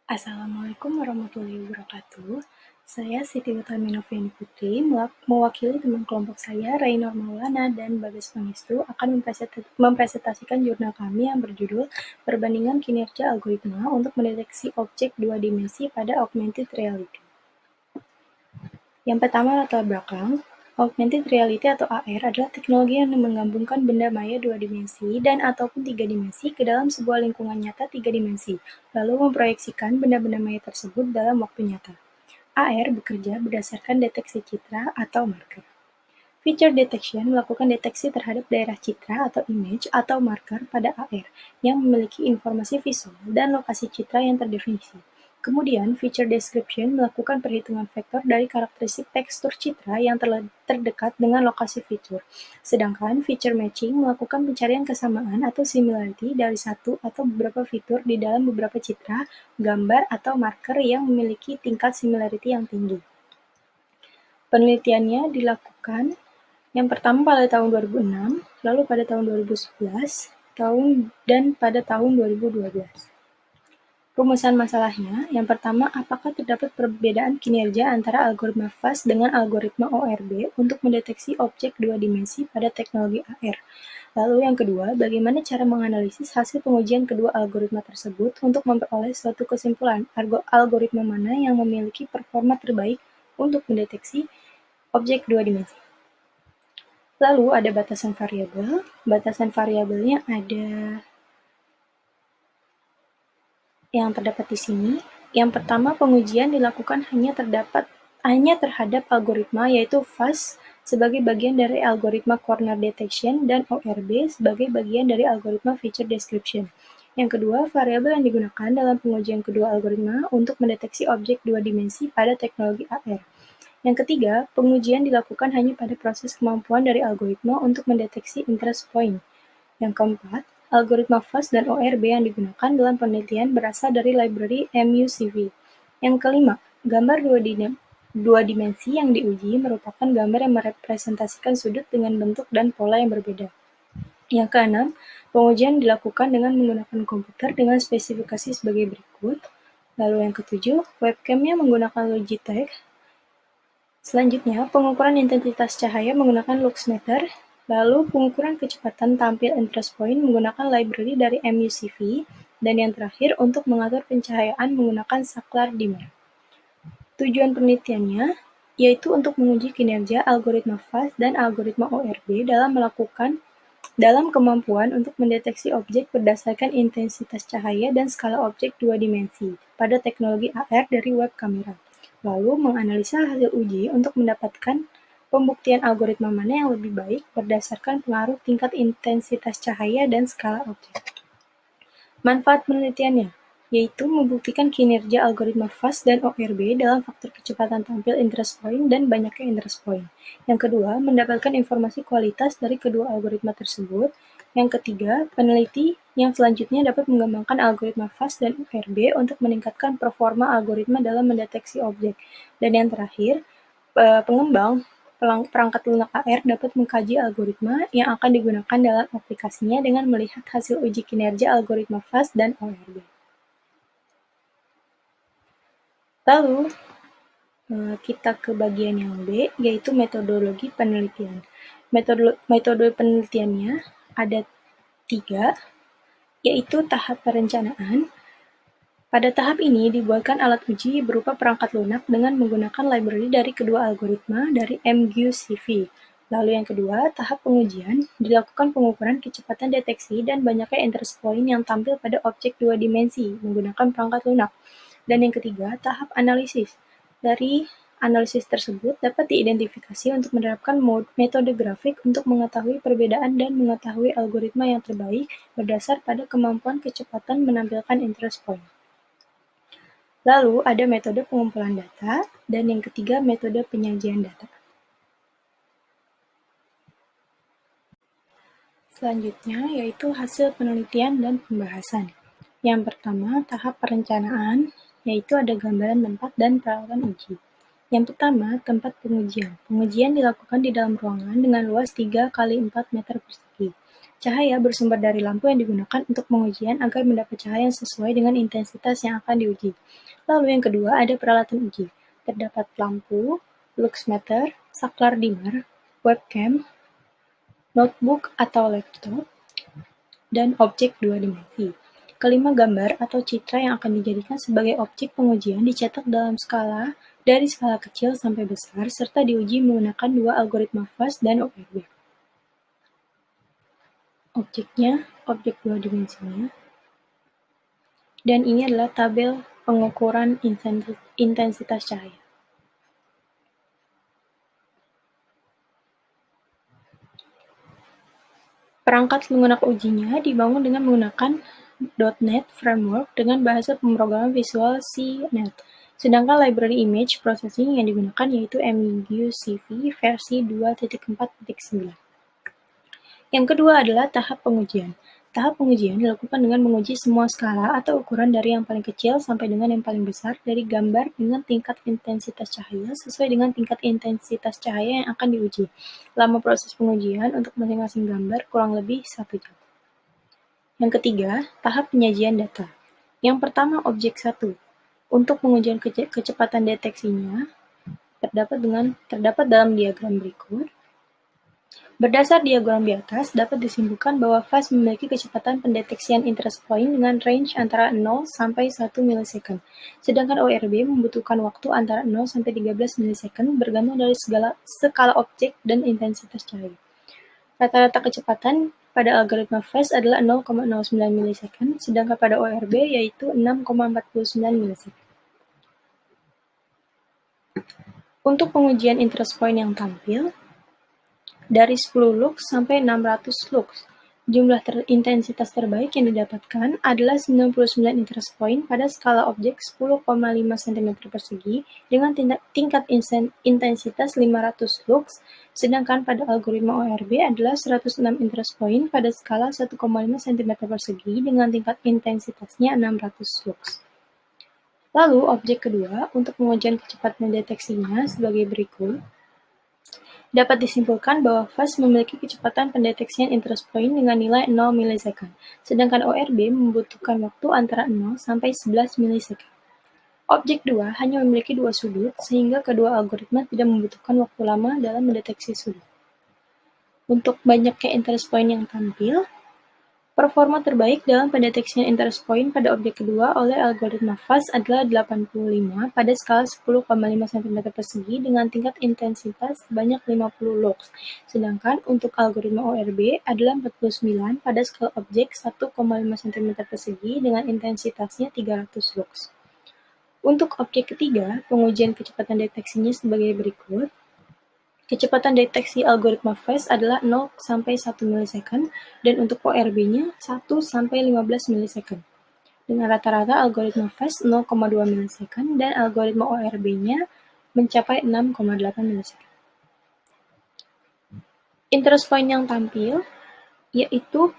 Assalamualaikum warahmatullahi wabarakatuh. Saya Siti Utami Noviani Putri, mewakili teman kelompok saya, Rainor Maulana dan Bagas Pangestu, akan mempresentasikan jurnal kami yang berjudul Perbandingan Kinerja Algoritma untuk Mendeteksi Objek Dua Dimensi pada Augmented Reality. Yang pertama, latar belakang. Augmented Reality atau AR adalah teknologi yang menggabungkan benda maya dua dimensi dan ataupun tiga dimensi ke dalam sebuah lingkungan nyata tiga dimensi, lalu memproyeksikan benda-benda maya tersebut dalam waktu nyata. AR bekerja berdasarkan deteksi citra atau marker. Feature detection melakukan deteksi terhadap daerah citra atau image atau marker pada AR yang memiliki informasi visual dan lokasi citra yang terdefinisi. Kemudian, feature description melakukan perhitungan vektor dari karakteristik tekstur citra yang terdekat dengan lokasi fitur. Sedangkan feature matching melakukan pencarian kesamaan atau similarity dari satu atau beberapa fitur di dalam beberapa citra, gambar, atau marker yang memiliki tingkat similarity yang tinggi. Penelitiannya dilakukan yang pertama pada tahun 2006, lalu pada tahun 2011, dan pada tahun 2012. Rumusan masalahnya, yang pertama, apakah terdapat perbedaan kinerja antara algoritma FAST dengan algoritma ORB untuk mendeteksi objek dua dimensi pada teknologi AR? Lalu yang kedua, bagaimana cara menganalisis hasil pengujian kedua algoritma tersebut untuk memperoleh suatu kesimpulan algoritma mana yang memiliki performa terbaik untuk mendeteksi objek dua dimensi? Lalu ada batasan variabel. Batasan variabelnya ada yang terdapat di sini. Yang pertama, pengujian dilakukan hanya terhadap algoritma, yaitu FAST sebagai bagian dari algoritma corner detection dan ORB sebagai bagian dari algoritma feature description. Yang kedua, variabel yang digunakan dalam pengujian kedua algoritma untuk mendeteksi objek dua dimensi pada teknologi AR. Yang ketiga, pengujian dilakukan hanya pada proses kemampuan dari algoritma untuk mendeteksi interest point. Yang keempat, algoritma FAST dan ORB yang digunakan dalam penelitian berasal dari library MUCV. Yang kelima, gambar dua dimensi yang diuji merupakan gambar yang merepresentasikan sudut dengan bentuk dan pola yang berbeda. Yang keenam, pengujian dilakukan dengan menggunakan komputer dengan spesifikasi sebagai berikut. Lalu yang ketujuh, webcamnya menggunakan Logitech. Selanjutnya, pengukuran intensitas cahaya menggunakan luxmeter. Lalu, pengukuran kecepatan tampil interest point menggunakan library dari MUCV. Dan yang terakhir, untuk mengatur pencahayaan menggunakan saklar dimmer. Tujuan penelitiannya yaitu untuk menguji kinerja algoritma FAST dan algoritma ORB dalam kemampuan untuk mendeteksi objek berdasarkan intensitas cahaya dan skala objek dua dimensi pada teknologi AR dari web kamera. Lalu menganalisa hasil uji untuk mendapatkan pembuktian algoritma mana yang lebih baik berdasarkan pengaruh tingkat intensitas cahaya dan skala objek. Manfaat penelitiannya yaitu membuktikan kinerja algoritma FAST dan ORB dalam faktor kecepatan tampil interest point dan banyaknya interest point. Yang kedua, mendapatkan informasi kualitas dari kedua algoritma tersebut. Yang ketiga, peneliti yang selanjutnya dapat mengembangkan algoritma FAST dan ORB untuk meningkatkan performa algoritma dalam mendeteksi objek. Dan yang terakhir, pengembang perangkat lunak AR dapat mengkaji algoritma yang akan digunakan dalam aplikasinya dengan melihat hasil uji kinerja algoritma FAST dan ORB. Lalu, kita ke bagian yang B, yaitu metodologi penelitian. Metode penelitiannya ada 3, yaitu tahap perencanaan. Pada tahap ini dibuatkan alat uji berupa perangkat lunak dengan menggunakan library dari kedua algoritma dari MUCV. Lalu yang kedua, tahap pengujian, dilakukan pengukuran kecepatan deteksi dan banyaknya interest point yang tampil pada objek dua dimensi menggunakan perangkat lunak. Dan yang ketiga, tahap analisis. Dari analisis tersebut dapat diidentifikasi untuk menerapkan metode grafik untuk mengetahui perbedaan dan mengetahui algoritma yang terbaik berdasar pada kemampuan kecepatan menampilkan interest point. Lalu ada metode pengumpulan data, dan yang ketiga metode penyajian data. Selanjutnya yaitu hasil penelitian dan pembahasan. Yang pertama, tahap perencanaan, yaitu ada gambaran tempat dan peralatan uji. Yang pertama, tempat pengujian. Pengujian dilakukan di dalam ruangan dengan luas 3 x 4 meter persegi. Cahaya bersumber dari lampu yang digunakan untuk pengujian agar mendapat cahaya yang sesuai dengan intensitas yang akan diuji. Lalu yang kedua ada peralatan uji. Terdapat lampu, luxmeter, saklar dimmer, webcam, notebook atau laptop, dan objek dua dimensi. Kelima, gambar atau citra yang akan dijadikan sebagai objek pengujian dicetak dalam skala dari skala kecil sampai besar, serta diuji menggunakan dua algoritma FAST dan ORB. Objeknya, objek dua dimensinya. Dan ini adalah tabel pengukuran intensitas cahaya. Perangkat lunak ujinya dibangun dengan menggunakan .NET Framework dengan bahasa pemrograman visual C-Net. Sedangkan library image processing yang digunakan yaitu MUCV versi 2.4.9. Yang kedua adalah tahap pengujian. Tahap pengujian dilakukan dengan menguji semua skala atau ukuran dari yang paling kecil sampai dengan yang paling besar dari gambar dengan tingkat intensitas cahaya sesuai dengan tingkat intensitas cahaya yang akan diuji. Lama proses pengujian untuk masing-masing gambar kurang lebih 1 jam. Yang ketiga, tahap penyajian data. Yang pertama, objek 1. Untuk pengujian kecepatan deteksinya terdapat dalam diagram berikut. Berdasar diagram di atas, dapat disimpulkan bahwa fast memiliki kecepatan pendeteksian interest point dengan range antara 0 sampai 1 milisecond, sedangkan ORB membutuhkan waktu antara 0 sampai 13 milisecond bergantung dari skala objek dan intensitas cahaya. Rata-rata kecepatan pada algoritma fast adalah 0,09 milisecond, sedangkan pada ORB yaitu 6,49 milisecond. Untuk pengujian interest point yang tampil, dari 10 lux sampai 600 lux. Jumlah intensitas terbaik yang didapatkan adalah 99 interest point pada skala objek 10,5 cm persegi dengan tingkat intensitas 500 lux, sedangkan pada algoritma ORB adalah 106 interest point pada skala 1,5 cm persegi dengan tingkat intensitasnya 600 lux. Lalu objek kedua untuk pengujian kecepatan deteksinya sebagai berikut. Dapat disimpulkan bahwa fast memiliki kecepatan pendeteksian interest point dengan nilai 0 milisecond, sedangkan ORB membutuhkan waktu antara 0 sampai 11 milisecond. Objek 2 hanya memiliki dua sudut, sehingga kedua algoritma tidak membutuhkan waktu lama dalam mendeteksi sudut. Untuk banyaknya interest point yang tampil, performa terbaik dalam pendeteksian interest point pada objek kedua oleh algoritma fast adalah 85 pada skala 10,5 cm persegi dengan tingkat intensitas sebanyak 50 lux, sedangkan untuk algoritma ORB adalah 49 pada skala objek 1,5 cm persegi dengan intensitasnya 300 lux. Untuk objek ketiga, pengujian kecepatan deteksinya sebagai berikut. Kecepatan deteksi algoritma fast adalah 0 sampai 1 milisecond dan untuk ORB-nya 1 sampai 15 milisecond. Dengan rata-rata algoritma fast 0,2 milisecond dan algoritma ORB-nya mencapai 6,8 milisecond. Interest point yang tampil yaitu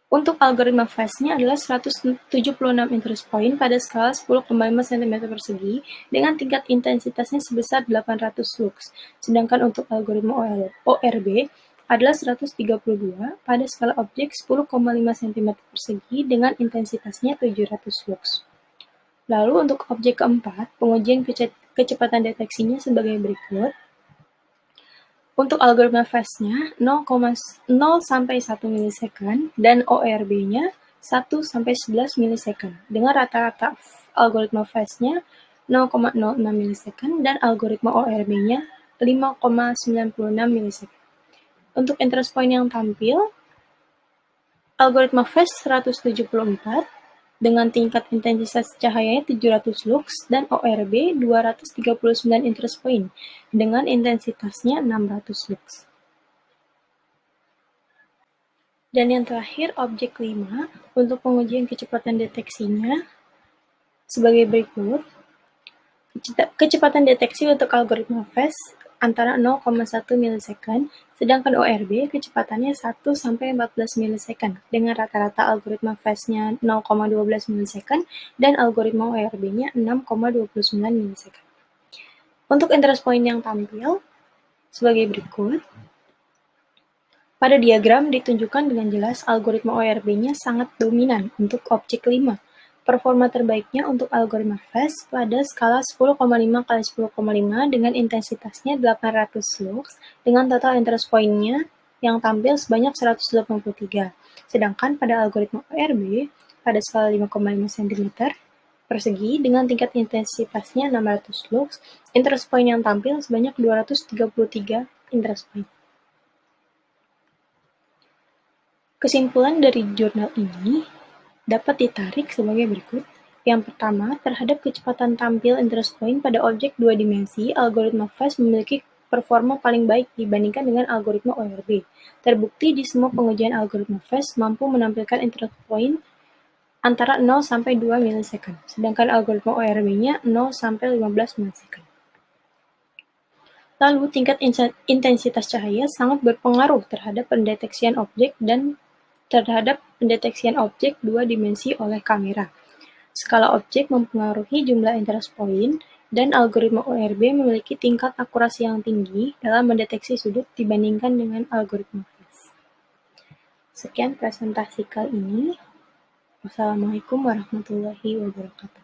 untuk algoritma fast-nya adalah 176 interest point pada skala 10,5 cm persegi dengan tingkat intensitasnya sebesar 800 lux, sedangkan untuk algoritma ORB adalah 132 pada skala objek 10,5 cm persegi dengan intensitasnya 700 lux. Lalu untuk objek keempat, pengujian kecepatan deteksinya sebagai berikut. Untuk algoritma fast-nya 0 sampai 1 milisecond dan ORB-nya 1 sampai 11 milisecond. Dengan rata-rata algoritma fast-nya 0,06 milisecond dan algoritma ORB-nya 5,96 milisecond. Untuk interest point yang tampil, algoritma fast 174 dengan tingkat intensitas cahayanya 700 lux dan ORB 239 interest point dengan intensitasnya 600 lux. Dan yang terakhir, objek 5 untuk pengujian kecepatan deteksinya sebagai berikut. Kecepatan deteksi untuk algoritma fast antara 0,1 milisecond, sedangkan ORB kecepatannya 1 sampai 14 milisecond dengan rata-rata algoritma fast-nya 0,12 milisecond dan algoritma ORB-nya 6,29 milisecond. Untuk interest point yang tampil sebagai berikut. Pada diagram ditunjukkan dengan jelas algoritma ORB-nya sangat dominan untuk objek 5. Performa terbaiknya untuk algoritma FAST pada skala 10,5 kali 10,5 dengan intensitasnya 800 lux dengan total interest point-nya yang tampil sebanyak 183. Sedangkan pada algoritma ORB pada skala 5,5 cm persegi dengan tingkat intensitasnya 600 lux, interest point yang tampil sebanyak 233 interest point. Kesimpulan dari jurnal ini dapat ditarik sebagai berikut. Yang pertama, terhadap kecepatan tampil interest point pada objek dua dimensi, algoritma FAST memiliki performa paling baik dibandingkan dengan algoritma ORB. Terbukti di semua pengujian algoritma FAST mampu menampilkan interest point antara 0 sampai 2 milisecond, sedangkan algoritma ORB-nya 0 sampai 15 milisecond. Lalu, tingkat intensitas cahaya sangat berpengaruh terhadap pendeteksian objek dan terhadap pendeteksian objek dua dimensi oleh kamera. Skala objek mempengaruhi jumlah interest point, dan algoritma ORB memiliki tingkat akurasi yang tinggi dalam mendeteksi sudut dibandingkan dengan algoritma FAST. Sekian presentasi kali ini. Wassalamualaikum warahmatullahi wabarakatuh.